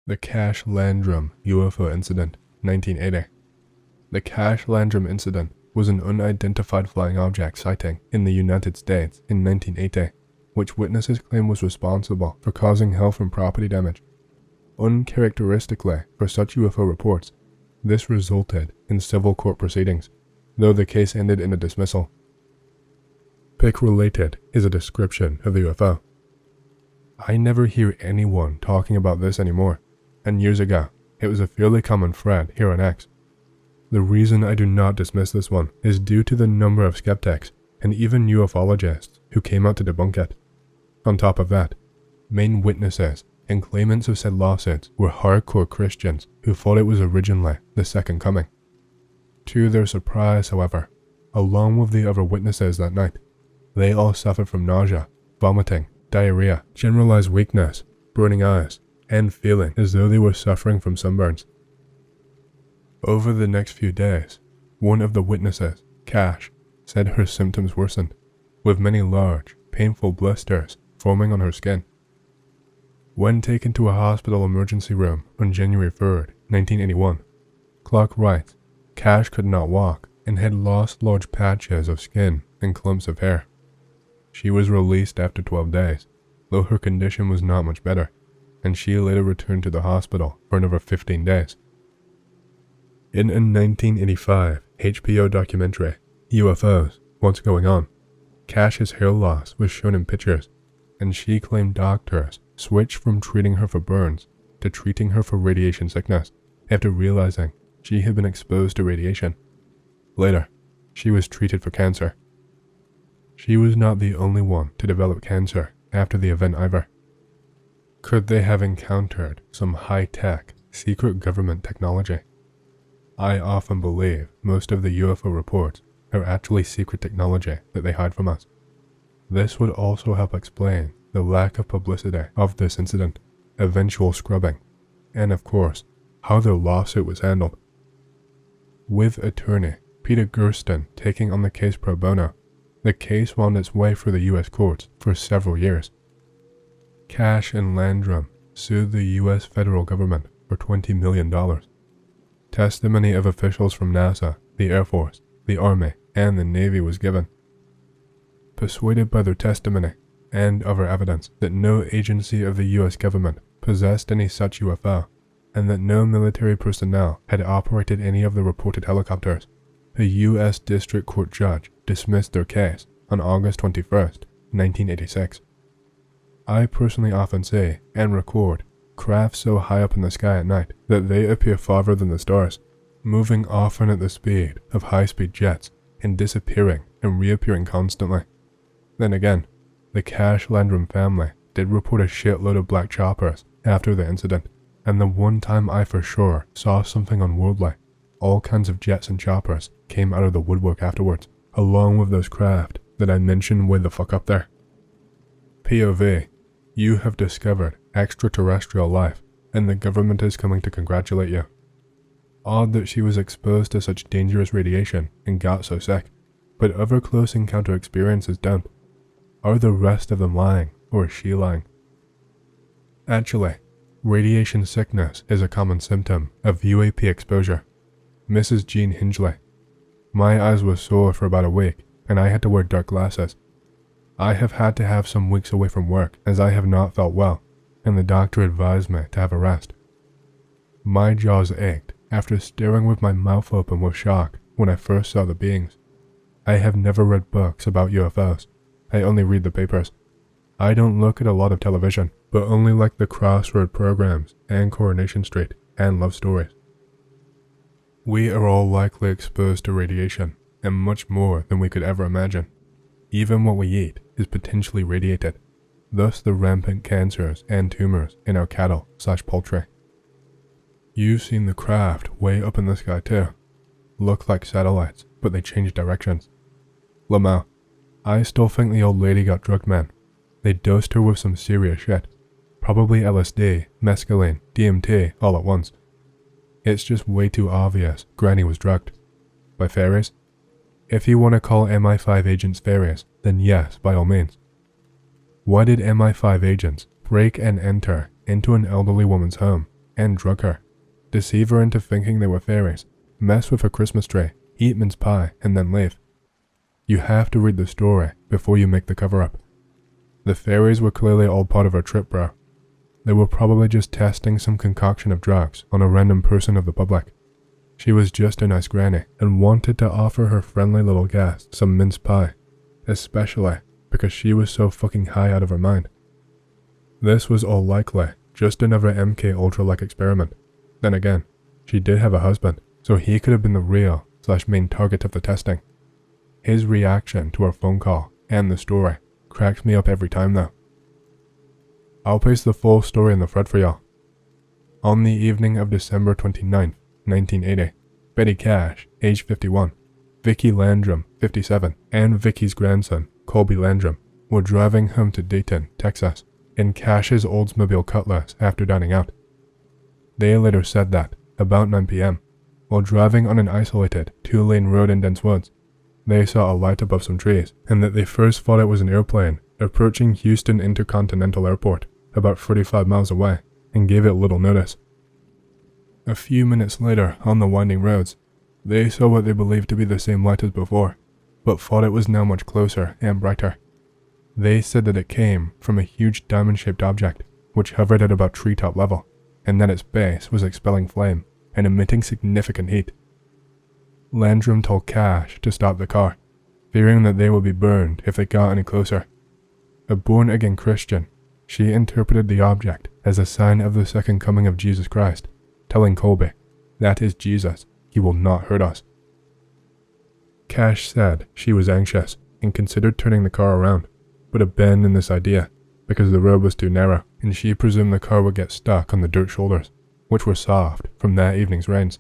The Cache Landrum UFO Incident, 1980. The Cache Landrum incident was an unidentified flying object sighting in the United States in 1980, which witnesses claim was responsible for causing health and property damage. Uncharacteristically for such UFO reports, this resulted in civil court proceedings, though the case ended in a dismissal. Pic related is a description of the UFO. I never hear anyone talking about this anymore, and years ago, it was a fairly common thread here on X. The reason I do not dismiss this one is due to the number of skeptics and even ufologists who came out to debunk it. On top of that, main witnesses and claimants of said lawsuits were hardcore Christians who thought it was originally the Second Coming. To their surprise, however, along with the other witnesses that night, they all suffered from nausea, vomiting, diarrhea, generalized weakness, burning eyes, and feeling as though they were suffering from sunburns. Over the next few days, one of the witnesses, Cash, said her symptoms worsened, with many large, painful blisters forming on her skin. When taken to a hospital emergency room on January 3rd, 1981, Clark writes, Cash could not walk and had lost large patches of skin and clumps of hair. She was released after 12 days, though her condition was not much better, and she later returned to the hospital for another 15 days. In a 1985 HBO documentary, UFOs, What's Going On, Cash's hair loss was shown in pictures, and she claimed doctors switched from treating her for burns to treating her for radiation sickness after realizing she had been exposed to radiation. Later, she was treated for cancer. She was not the only one to develop cancer after the event either. Could they have encountered some high-tech, secret government technology? I often believe most of the UFO reports are actually secret technology that they hide from us. This would also help explain the lack of publicity of this incident, eventual scrubbing, and of course, how their lawsuit was handled. With attorney Peter Gersten taking on the case pro bono, the case wound its way through the US courts for several years. Cash and Landrum sued the US federal government for $20 million. Testimony of officials from NASA, the Air Force, the Army, and the Navy was given. Persuaded by their testimony and other evidence that no agency of the US government possessed any such UFO, and that no military personnel had operated any of the reported helicopters, a US District Court judge dismissed their case on August 21st, 1986. I personally often see and record craft so high up in the sky at night that they appear farther than the stars, moving often at the speed of high-speed jets and disappearing and reappearing constantly. Then again, the Cash Landrum family did report a shitload of black choppers after the incident, and the one time I for sure saw something unworldly, all kinds of jets and choppers came out of the woodwork afterwards, along with those craft that I mentioned way the fuck up there. POV, you have discovered extraterrestrial life, and the government is coming to congratulate you. Odd that she was exposed to such dangerous radiation and got so sick, but other close encounter experiences don't. Are the rest of them lying, or is she lying? Actually, radiation sickness is a common symptom of UAP exposure. Mrs. Jean Hingley. My eyes were sore for about a week, and I had to wear dark glasses. I have had to have some weeks away from work as I have not felt well, and the doctor advised me to have a rest. My jaws ached after staring with my mouth open with shock when I first saw the beings. I have never read books about UFOs. I only read the papers. I don't look at a lot of television, but only like the Crossroad programs and Coronation Street and love stories. We are all likely exposed to radiation, and much more than we could ever imagine. Even what we eat is potentially radiated, thus the rampant cancers and tumors in our cattle/poultry. You've seen the craft way up in the sky too. Look like satellites, but they change directions. Lamau, I still think the old lady got drugged, man. They dosed her with some serious shit. Probably LSD, mescaline, DMT all at once. It's just way too obvious Granny was drugged. By fairies? If you want to call MI5 agents fairies, then yes, by all means. Why did MI5 agents break and enter into an elderly woman's home and drug her, deceive her into thinking they were fairies, mess with her Christmas tree, eat mince pie, and then leave. You have to read the story before you make the cover-up. The fairies were clearly all part of her trip, bro. They were probably just testing some concoction of drugs on a random person of the public. She was just a nice granny and wanted to offer her friendly little guest some mince pie, especially because she was so fucking high out of her mind. This was all likely just another MK Ultra-like experiment. Then again, she did have a husband, so he could have been the real/main target of the testing. His reaction to our phone call and the story cracks me up every time though. I'll paste the full story in the thread for y'all. On the evening of December 29th, 1980, Betty Cash, age 51, Vicky Landrum, 57, and Vicky's grandson, Colby Landrum, were driving home to Dayton, Texas, in Cash's Oldsmobile Cutlass after dining out. They later said that, about 9 p.m., while driving on an isolated, 2-lane road in dense woods, they saw a light above some trees, and that they first thought it was an airplane approaching Houston Intercontinental Airport, about 35 miles away, and gave it little notice. A few minutes later, on the winding roads, they saw what they believed to be the same light as before, but thought it was now much closer and brighter. They said that it came from a huge diamond-shaped object, which hovered at about treetop level, and that its base was expelling flame and emitting significant heat. Landrum told Cash to stop the car, fearing that they would be burned if they got any closer. A born-again Christian, she interpreted the object as a sign of the second coming of Jesus Christ, telling Colby, "That is Jesus, he will not hurt us." Cash said she was anxious and considered turning the car around, but abandoned this idea because the road was too narrow and she presumed the car would get stuck on the dirt shoulders, which were soft from that evening's rains.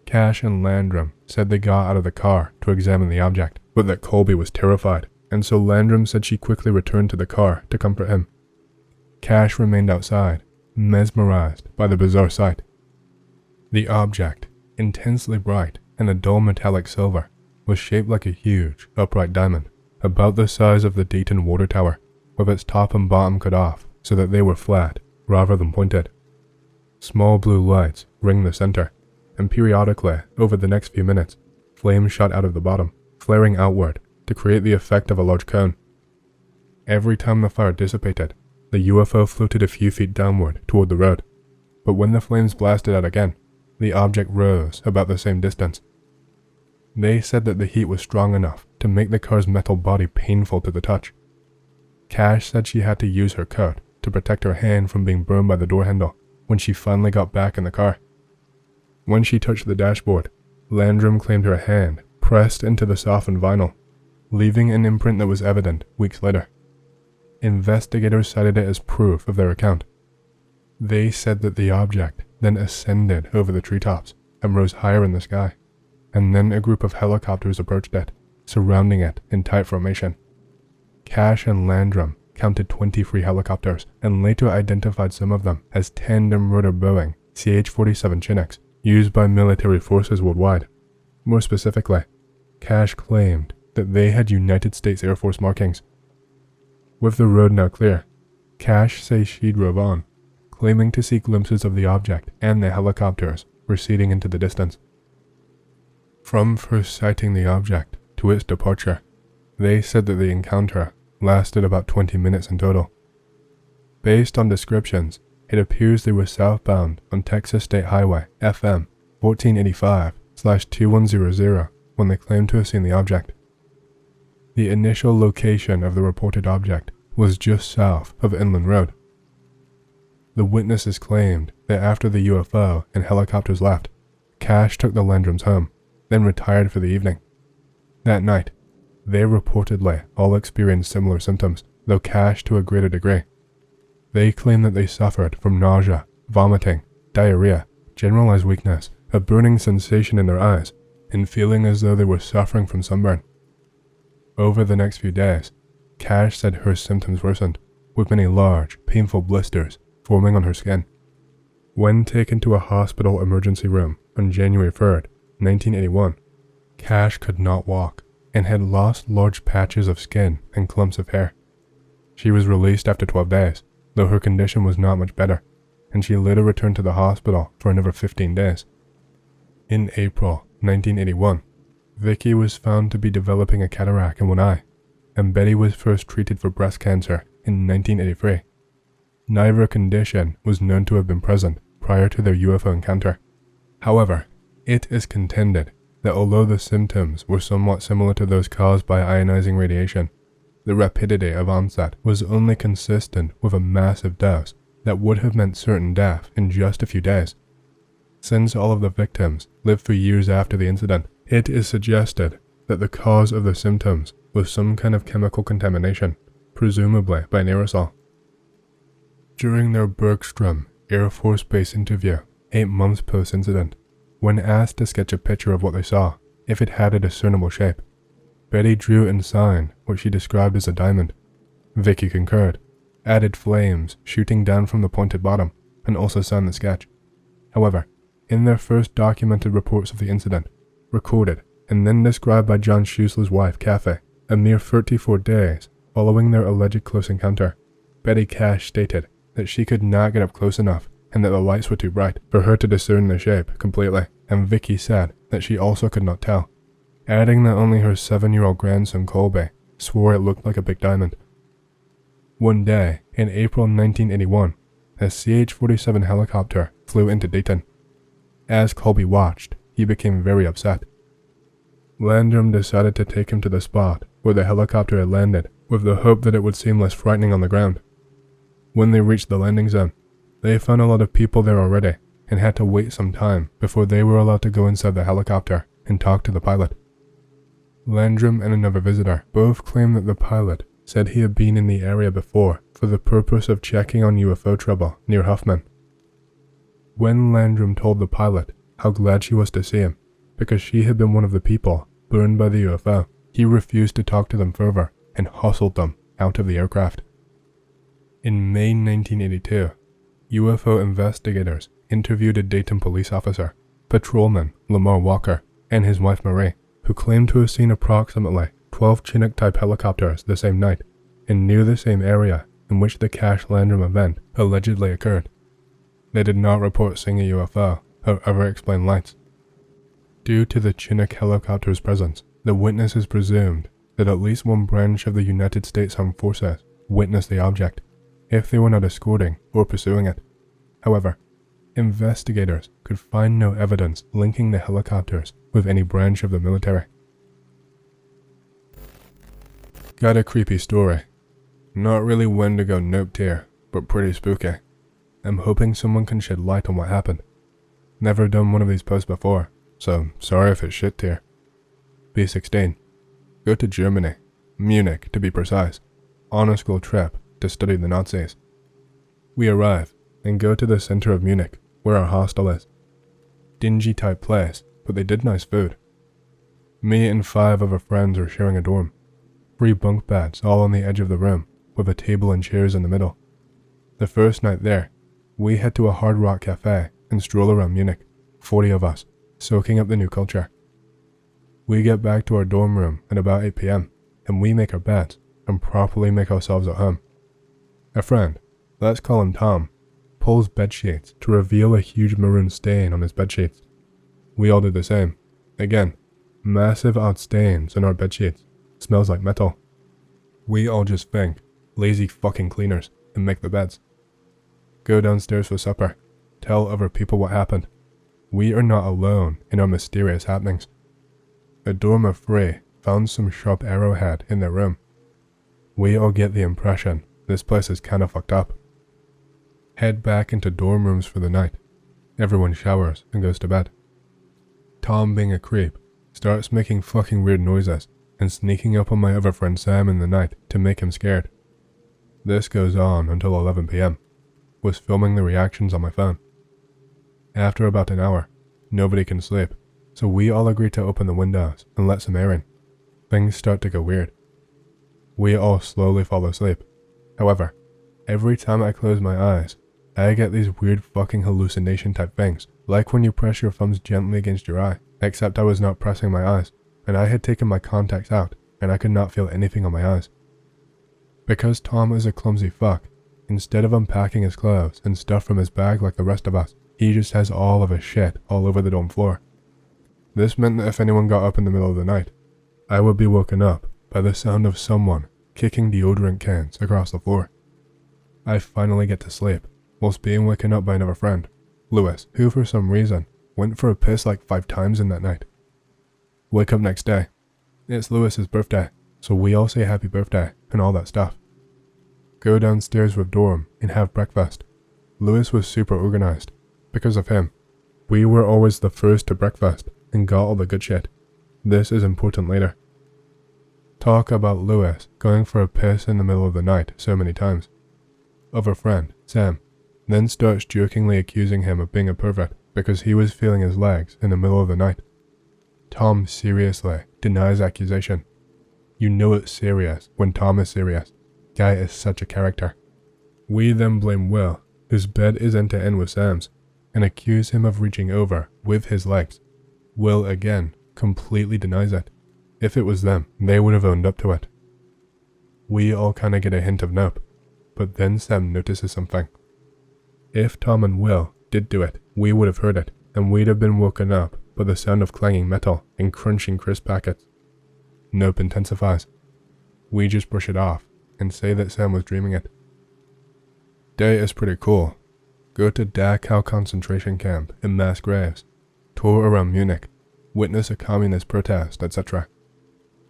Cash and Landrum said they got out of the car to examine the object, but that Colby was terrified, and so Landrum said she quickly returned to the car to comfort him. Cash remained outside, mesmerized by the bizarre sight. The object, intensely bright and a dull metallic silver, was shaped like a huge, upright diamond, about the size of the Dayton Water Tower, with its top and bottom cut off so that they were flat rather than pointed. Small blue lights ringed the center, and periodically, over the next few minutes, flames shot out of the bottom, flaring outward to create the effect of a large cone. Every time the fire dissipated, the UFO floated a few feet downward toward the road, but when the flames blasted out again, the object rose about the same distance. They said that the heat was strong enough to make the car's metal body painful to the touch. Cash said she had to use her coat to protect her hand from being burned by the door handle when she finally got back in the car. When she touched the dashboard, Landrum claimed her hand pressed into the softened vinyl, leaving an imprint that was evident weeks later. Investigators cited it as proof of their account. They said that the object then ascended over the treetops and rose higher in the sky, and then a group of helicopters approached it, surrounding it in tight formation. Cash and Landrum counted 23 helicopters and later identified some of them as tandem rotor Boeing CH-47 Chinooks used by military forces worldwide. More specifically, Cash claimed that they had United States Air Force markings. With the road now clear, Cash says she drove on, claiming to see glimpses of the object and the helicopters receding into the distance. From first sighting the object to its departure, they said that the encounter lasted about 20 minutes in total. Based on descriptions, it appears they were southbound on Texas State Highway FM 1485/2100 when they claimed to have seen the object. The initial location of the reported object was just south of Inland Road. The witnesses claimed that after the UFO and helicopters left, Cash took the Landrums home, then retired for the evening. That night, they reportedly all experienced similar symptoms, though Cash to a greater degree. They claimed that they suffered from nausea, vomiting, diarrhea, generalized weakness, a burning sensation in their eyes, and feeling as though they were suffering from sunburn. Over the next few days, Cash said her symptoms worsened, with many large, painful blisters forming on her skin. When taken to a hospital emergency room on January 3rd, 1981, Cash could not walk and had lost large patches of skin and clumps of hair. She was released after 12 days, though her condition was not much better, and she later returned to the hospital for another 15 days. In April 1981, Vicky was found to be developing a cataract in one eye, and Betty was first treated for breast cancer in 1983. Neither condition was known to have been present prior to their UFO encounter. However, it is contended that although the symptoms were somewhat similar to those caused by ionizing radiation, the rapidity of onset was only consistent with a massive dose that would have meant certain death in just a few days. Since all of the victims lived for years after the incident, it is suggested that the cause of the symptoms was some kind of chemical contamination, presumably by an aerosol. During their Bergstrom Air Force Base interview, 8 months post-incident, when asked to sketch a picture of what they saw, if it had a discernible shape, Betty drew and signed what she described as a diamond. Vicky concurred, added flames shooting down from the pointed bottom, and also signed the sketch. However, in their first documented reports of the incident, recorded and then described by John Schuessler's wife, Kathy, a mere 34 days following their alleged close encounter, Betty Cash stated that she could not get up close enough and that the lights were too bright for her to discern the shape completely, and Vicky said that she also could not tell, adding that only her 7-year-old grandson Colby swore it looked like a big diamond. One day, in April 1981, a CH-47 helicopter flew into Dayton. As Colby watched, he became very upset. Landrum decided to take him to the spot where the helicopter had landed with the hope that it would seem less frightening on the ground. When they reached the landing zone, they found a lot of people there already and had to wait some time before they were allowed to go inside the helicopter and talk to the pilot. Landrum and another visitor both claimed that the pilot said he had been in the area before for the purpose of checking on UFO trouble near Huffman. When Landrum told the pilot how glad she was to see him, because she had been one of the people burned by the UFO, he refused to talk to them further and hustled them out of the aircraft. In May 1982, UFO investigators interviewed a Dayton police officer, patrolman Lamar Walker, and his wife Marie, who claimed to have seen approximately 12 Chinook-type helicopters the same night and near the same area in which the Cash Landrum event allegedly occurred. They did not report seeing a UFO or ever explain lights. Due to the Chinook helicopter's presence, the witnesses presumed that at least one branch of the United States Armed Forces witnessed the object, if they were not escorting or pursuing it. However, investigators could find no evidence linking the helicopters with any branch of the military. Got a creepy story. Not really Wendigo nope tier, but pretty spooky. I'm hoping someone can shed light on what happened. Never done one of these posts before, so sorry if it's shit tier. B16. Go to Germany, Munich to be precise, on a school trip to study the Nazis. We arrive and go to the center of Munich, where our hostel is. Dingy type place, but they did nice food. Me and 5 other friends are sharing a dorm. 3 bunk beds all on the edge of the room, with a table and chairs in the middle. The first night there, we head to a Hard Rock cafe and stroll around Munich, 40 of us, soaking up the new culture. We get back to our dorm room at about 8 p.m, and we make our beds and properly make ourselves at home. A friend, let's call him Tom, pulls bedsheets to reveal a huge maroon stain on his bedsheets. We all do the same. Again, massive odd stains on our bedsheets. Smells like metal. We all just think, lazy fucking cleaners, and make the beds. Go downstairs for supper. Tell other people what happened. We are not alone in our mysterious happenings. A dorm of 3 found some sharp arrowhead in their room. We all get the impression this place is kinda fucked up. Head back into dorm rooms for the night. Everyone showers and goes to bed. Tom, being a creep, starts making fucking weird noises and sneaking up on my other friend Sam in the night to make him scared. This goes on until 11 p.m. Was filming the reactions on my phone. After about an hour, nobody can sleep, so we all agree to open the windows and let some air in. Things start to go weird. We all slowly fall asleep. However, every time I close my eyes, I get these weird fucking hallucination type things, like when you press your thumbs gently against your eye, except I was not pressing my eyes, and I had taken my contacts out, and I could not feel anything on my eyes. Because Tom is a clumsy fuck, Instead of unpacking his clothes and stuff from his bag like the rest of us, he just has all of his shit all over the dorm floor. This meant that if anyone got up in the middle of the night, I would be woken up by the sound of someone kicking deodorant cans across the floor. I finally get to sleep, whilst being woken up by another friend, Lewis, who for some reason went for a piss like 5 times in that night. Wake up next day. It's Lewis's birthday, so we all say happy birthday and all that stuff. Go downstairs with dorm and have breakfast. Lewis was super organized. Because of him, we were always the first to breakfast and got all the good shit. This is important later. Talk about Lewis going for a piss in the middle of the night so many times. Other friend, Sam, then starts jokingly accusing him of being a pervert because he was feeling his legs in the middle of the night. Tom seriously denies accusation. You know it's serious when Tom is serious. Guy is such a character. We then blame Will, whose bed is end to end with Sam's, and accuse him of reaching over with his legs. Will again completely denies it. If it was them, they would have owned up to it. We all kinda get a hint of nope, but then Sam notices something. If Tom and Will did do it, we would have heard it, and we'd have been woken up by the sound of clanging metal and crunching crisp packets. Nope intensifies. We just brush it off and say that Sam was dreaming it. Day is pretty cool. Go to Dachau concentration camp in mass graves, tour around Munich, witness a communist protest, etc.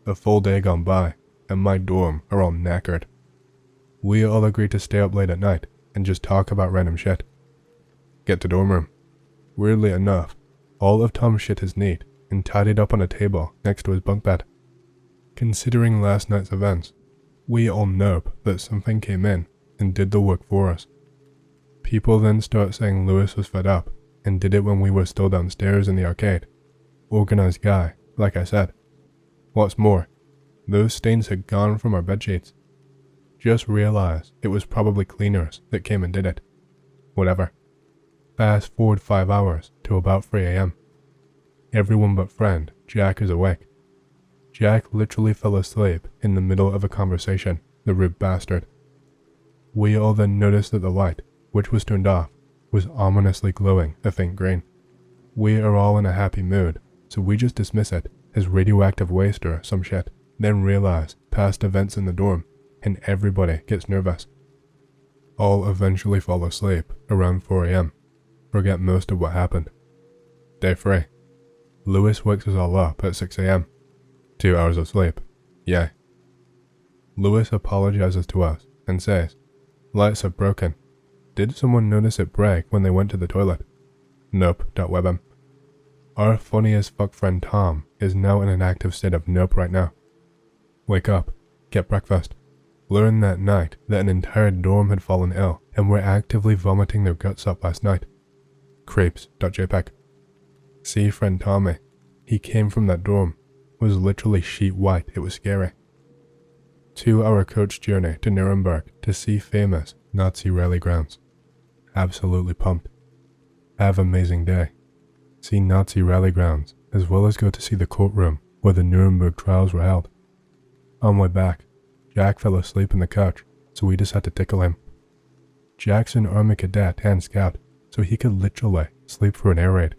A full day gone by, and my dorm are all knackered. We all agree to stay up late at night and just talk about random shit. Get to dorm room. Weirdly enough, all of Tom's shit is neat and tidied up on a table next to his bunk bed. Considering last night's events, we all nope that something came in and did the work for us. People then start saying Lewis was fed up and did it when we were still downstairs in the arcade. Organized guy, like I said. What's more, those stains had gone from our bedsheets. Just realized it was probably cleaners that came and did it. Whatever. Fast forward 5 hours to about 3 AM. Everyone but friend, Jack, is awake. Jack literally fell asleep in the middle of a conversation, the rude bastard. We all then noticed that the light, which was turned off, was ominously glowing a faint green. We are all in a happy mood, so we just dismiss it as radioactive waste or some shit, then realize past events in the dorm, and everybody gets nervous. All eventually fall asleep around 4 AM, forget most of what happened. Day 3. Lewis wakes us all up at 6 AM. 2 hours of sleep. Yay. Lewis apologizes to us and says, lights have broken. Did someone notice it break when they went to the toilet? Nope. Web him. Our funny as fuck friend Tom is now in an active state of nope right now. Wake up. Get breakfast. Learn that night that an entire dorm had fallen ill and were actively vomiting their guts up last night. Creeps.jpg. See friend Tommy. He came from that dorm. Was literally sheet white. It was scary. 2-hour coach journey to Nuremberg to see famous Nazi rally grounds. Absolutely pumped. Have amazing day. See Nazi rally grounds as well as go to see the courtroom where the Nuremberg trials were held. On my back, Jack fell asleep in the couch, so we just had to tickle him. Jack's an army cadet and scout, so he could literally sleep through an air raid.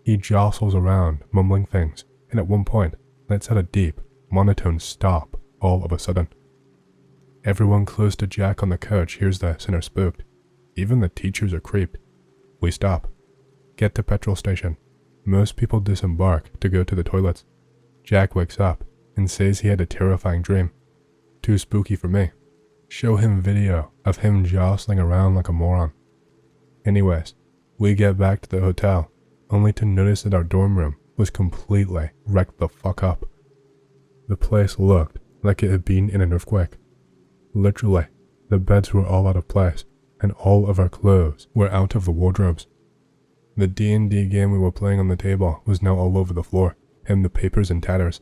He jostles around, mumbling things, and at one point lets out a deep, monotone stop all of a sudden. Everyone close to Jack on the couch hears this and are spooked. Even the teachers are creeped. We stop. Get to petrol station. Most people disembark to go to the toilets. Jack wakes up and says he had a terrifying dream. Too spooky for me. Show him video of him jostling around like a moron. Anyways, we get back to the hotel, only to notice that our dorm room was completely wrecked the fuck up. The place looked like it had been in an earthquake. Literally, the beds were all out of place, and all of our clothes were out of the wardrobes. The D&D game we were playing on the table was now all over the floor, and the papers in tatters.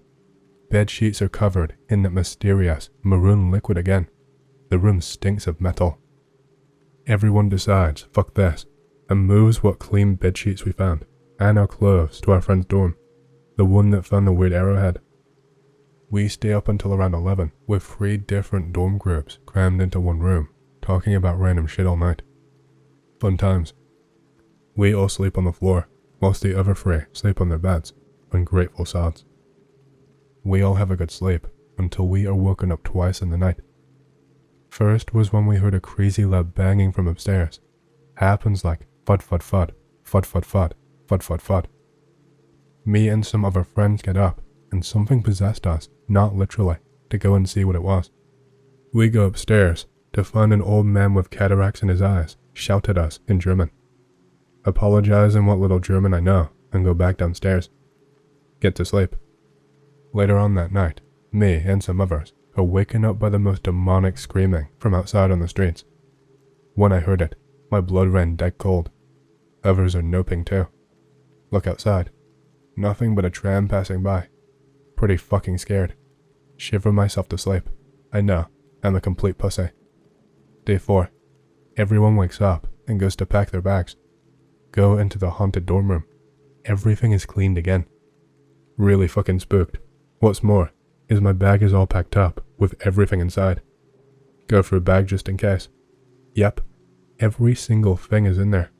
Bed sheets are covered in that mysterious maroon liquid again. The room stinks of metal. Everyone decides, fuck this, and moves what clean bed sheets we found, and our clothes to our friend's dorm, the one that found the weird arrowhead. We stay up until around 11, with 3 different dorm groups crammed into one room, talking about random shit all night. Fun times. We all sleep on the floor, whilst the other three sleep on their beds, ungrateful sods. We all have a good sleep, until we are woken up twice in the night. First was when we heard a crazy loud banging from upstairs. Happens like fud fud fud, fud fud fud, fud fud fud. Me and some of our friends get up, and something possessed us, not literally, to go and see what it was. We go upstairs to find an old man with cataracts in his eyes shout at us in German. Apologize in what little German I know, and go back downstairs. Get to sleep. Later on that night, me and some others are waken up by the most demonic screaming from outside on the streets. When I heard it, my blood ran dead cold. Others are noping too. Look outside. Nothing but a tram passing by. Pretty fucking scared. Shiver myself to sleep. I know, I'm a complete pussy. Day 4. Everyone wakes up and goes to pack their bags. Go into the haunted dorm room. Everything is cleaned again. Really fucking spooked. What's more, is my bag is all packed up with everything inside. Go for a bag just in case. Yep, every single thing is in there.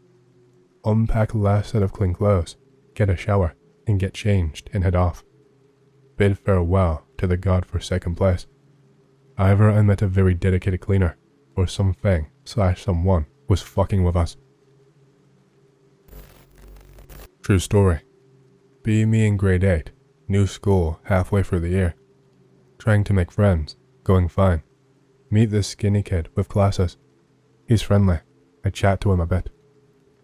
Unpack last set of clean clothes, get a shower, and get changed and head off. Bid farewell to the god-forsaken place. Either I met a very dedicated cleaner, or something/someone was fucking with us. True story. Be me in grade 8, new school halfway through the year. Trying to make friends, going fine. Meet this skinny kid with glasses. He's friendly. I chat to him a bit.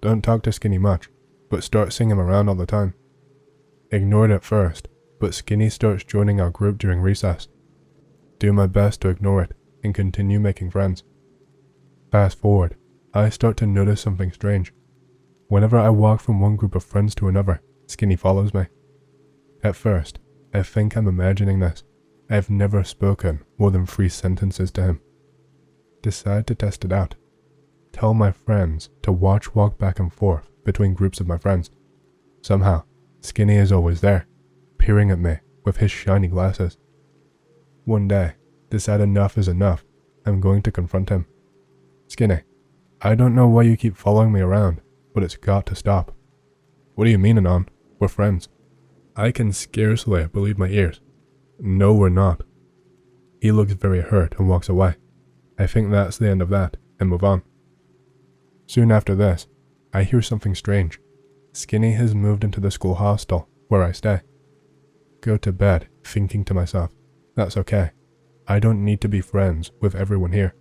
Don't talk to Skinny much, but start seeing him around all the time. Ignored at first, but Skinny starts joining our group during recess. Do my best to ignore it and continue making friends. Fast forward, I start to notice something strange. Whenever I walk from one group of friends to another, Skinny follows me. At first, I think I'm imagining this. I've never spoken more than 3 sentences to him. Decide to test it out. Tell my friends to walk back and forth between groups of my friends. Somehow, Skinny is always there, peering at me with his shiny glasses. One day, decide enough is enough. I'm going to confront him. Skinny, I don't know why you keep following me around, but it's got to stop. What do you mean, Anon? We're friends. I can scarcely believe my ears. No, we're not. He looks very hurt and walks away. I think that's the end of that, and move on. Soon after this, I hear something strange. Skinny has moved into the school hostel, where I stay. Go to bed, thinking to myself, that's okay. I don't need to be friends with everyone here.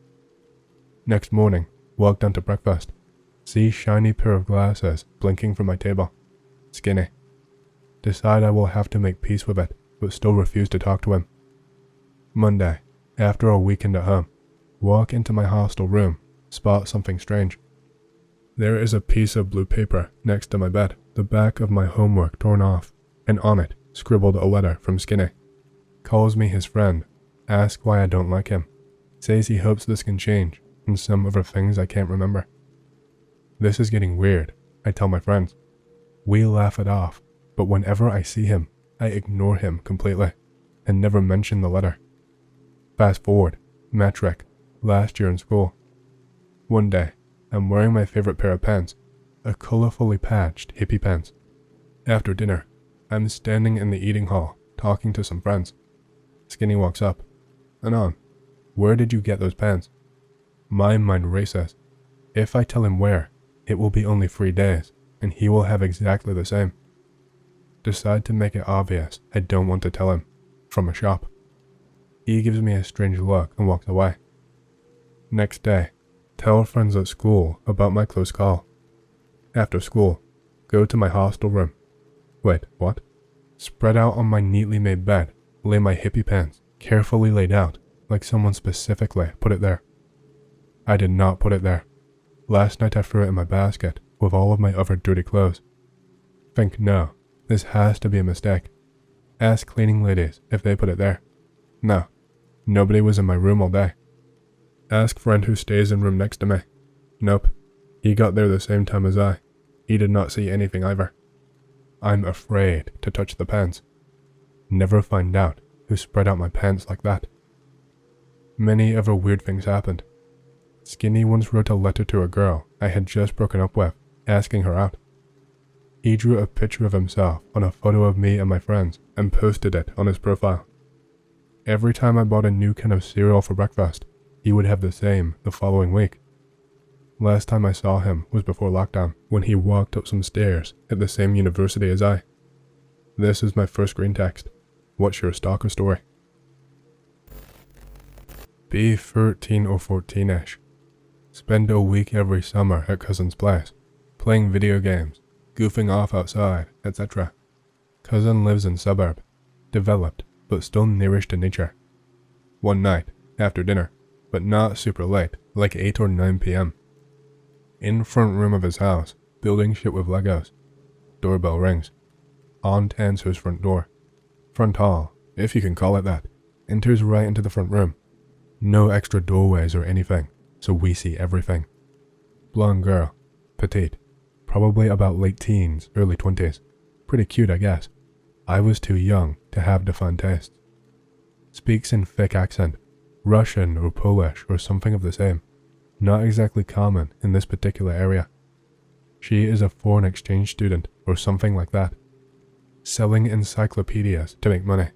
Next morning, walk down to breakfast. See shiny pair of glasses blinking from my table. Skinny. Decide I will have to make peace with it, but still refuse to talk to him. Monday, after a weekend at home, walk into my hostel room, spot something strange. There is a piece of blue paper next to my bed, the back of my homework torn off, and on it scribbled a letter from Skinny. Calls me his friend, asks why I don't like him, says he hopes this can change, and some other things I can't remember. This is getting weird, I tell my friends. We laugh it off, but whenever I see him, I ignore him completely, and never mention the letter. Fast forward, metric, last year in school. One day, I'm wearing my favorite pair of pants, a colorfully patched hippie pants. After dinner, I'm standing in the eating hall, talking to some friends. Skinny walks up. Anon, where did you get those pants? My mind races. If I tell him where, it will be only 3 days, and he will have exactly the same. Decide to make it obvious I don't want to tell him. From a shop. He gives me a strange look and walks away. Next day, tell friends at school about my close call. After school, go to my hostel room. Wait, what? Spread out on my neatly made bed, lay my hippie pants, carefully laid out, like someone specifically put it there. I did not put it there. Last night I threw it in my basket with all of my other dirty clothes. Think no, this has to be a mistake. Ask cleaning ladies if they put it there. No, nobody was in my room all day. Ask friend who stays in room next to me. Nope, he got there the same time as I. He did not see anything either. I'm afraid to touch the pants. Never find out who spread out my pants like that. Many other weird things happened. Skinny once wrote a letter to a girl I had just broken up with, asking her out. He drew a picture of himself on a photo of me and my friends and posted it on his profile. Every time I bought a new can of cereal for breakfast, he would have the same the following week. Last time I saw him was before lockdown, when he walked up some stairs at the same university as I. This is my first green text. What's your stalker story? Be 13 or 14-ish. Spend a week every summer at cousin's place, playing video games, goofing off outside, etc. Cousin lives in suburb, developed but still nearish to nature. One night, after dinner, but not super late, like 8 or 9 p.m. In front room of his house, building shit with Legos. Doorbell rings. Aunt answers front door. Front hall, if you can call it that, enters right into the front room. No extra doorways or anything, so we see everything. Blonde girl, petite, probably about late teens, early 20s. Pretty cute, I guess. I was too young to have defined tastes. Speaks in thick accent, Russian or Polish or something of the same. Not exactly common in this particular area. She is a foreign exchange student or something like that. Selling encyclopedias to make money.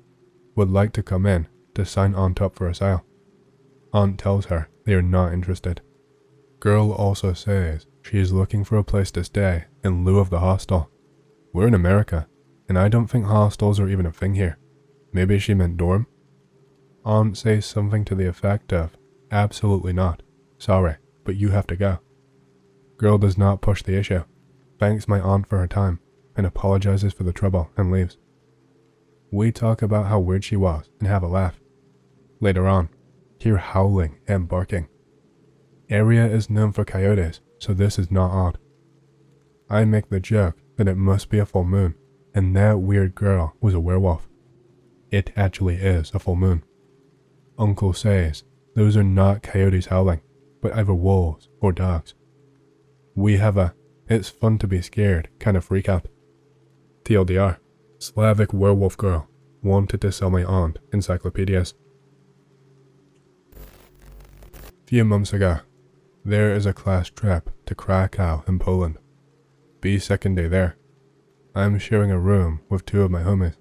Would like to come in to sign Aunt up for a sale. Aunt tells her they are not interested. Girl also says she is looking for a place to stay in lieu of the hostel. We're in America, and I don't think hostels are even a thing here. Maybe she meant dorm? Aunt says something to the effect of, absolutely not. Sorry, but you have to go. Girl does not push the issue, thanks my aunt for her time, and apologizes for the trouble and leaves. We talk about how weird she was and have a laugh. Later on, hear howling and barking. Area is known for coyotes, so this is not odd. I make the joke that it must be a full moon, and that weird girl was a werewolf. It actually is a full moon. Uncle says those are not coyotes howling, but either wolves or dogs. We have a it's fun to be scared kind of freak out. TLDR, Slavic werewolf girl wanted to sell my aunt encyclopedias. Few months ago, there is a class trip to Krakow in Poland. Be second day there. I'm sharing a room with two of my homies.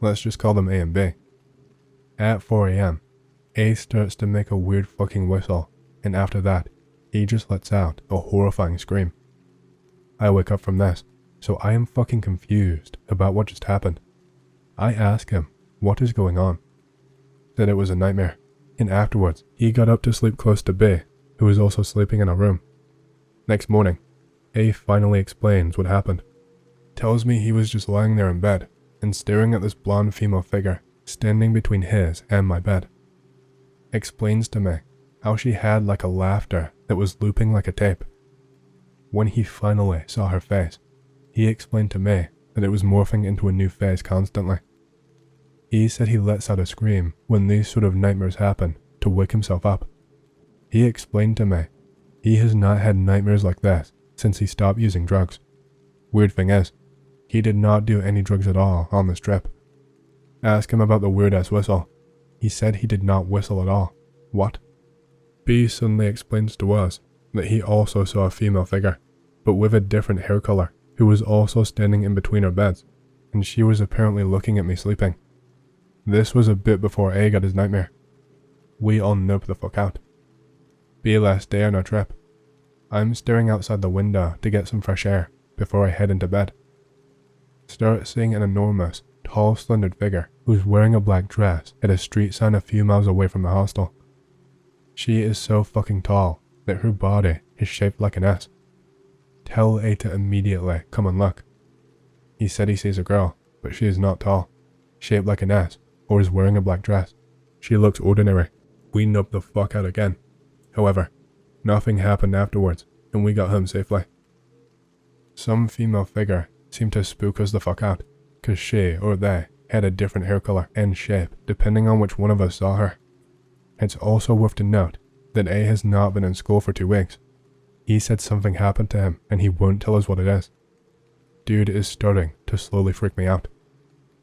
Let's just call them A and B. At 4 a.m., A starts to make a weird fucking whistle, and after that, he just lets out a horrifying scream. I wake up from this, so I am fucking confused about what just happened. I ask him, what is going on? Said it was a nightmare, and afterwards, he got up to sleep close to B, who was also sleeping in our room. Next morning, A finally explains what happened. Tells me he was just lying there in bed, and staring at this blonde female figure, standing between his and my bed. Explains to me how she had like a laughter that was looping like a tape. When he finally saw her face, he explained to me that it was morphing into a new face constantly. He said he lets out a scream when these sort of nightmares happen to wake himself up. He explained to me he has not had nightmares like this since he stopped using drugs. Weird thing is, he did not do any drugs at all on this trip. Ask him about the weird ass whistle. He said he did not whistle at all. What? B suddenly explains to us that he also saw a female figure, but with a different hair color, who was also standing in between our beds, and she was apparently looking at me sleeping. This was a bit before A got his nightmare. We all nope the fuck out. B last day on our trip. I'm staring outside the window to get some fresh air before I head into bed. Start seeing an enormous, tall, slender figure who's wearing a black dress at a street sign a few miles away from the hostel. She is so fucking tall that her body is shaped like an S. Tell A to immediately come and look. He said he sees a girl, but she is not tall, shaped like an S, or is wearing a black dress. She looks ordinary. We nope the fuck out again. However, nothing happened afterwards, and we got home safely. Some female figure seemed to spook us the fuck out, cause she or they had a different hair color and shape depending on which one of us saw her. It's also worth to note that A has not been in school for 2 weeks. He said something happened to him and he won't tell us what it is. Dude is starting to slowly freak me out.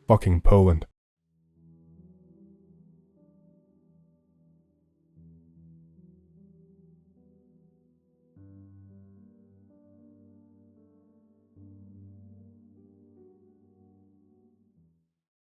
Fucking Poland.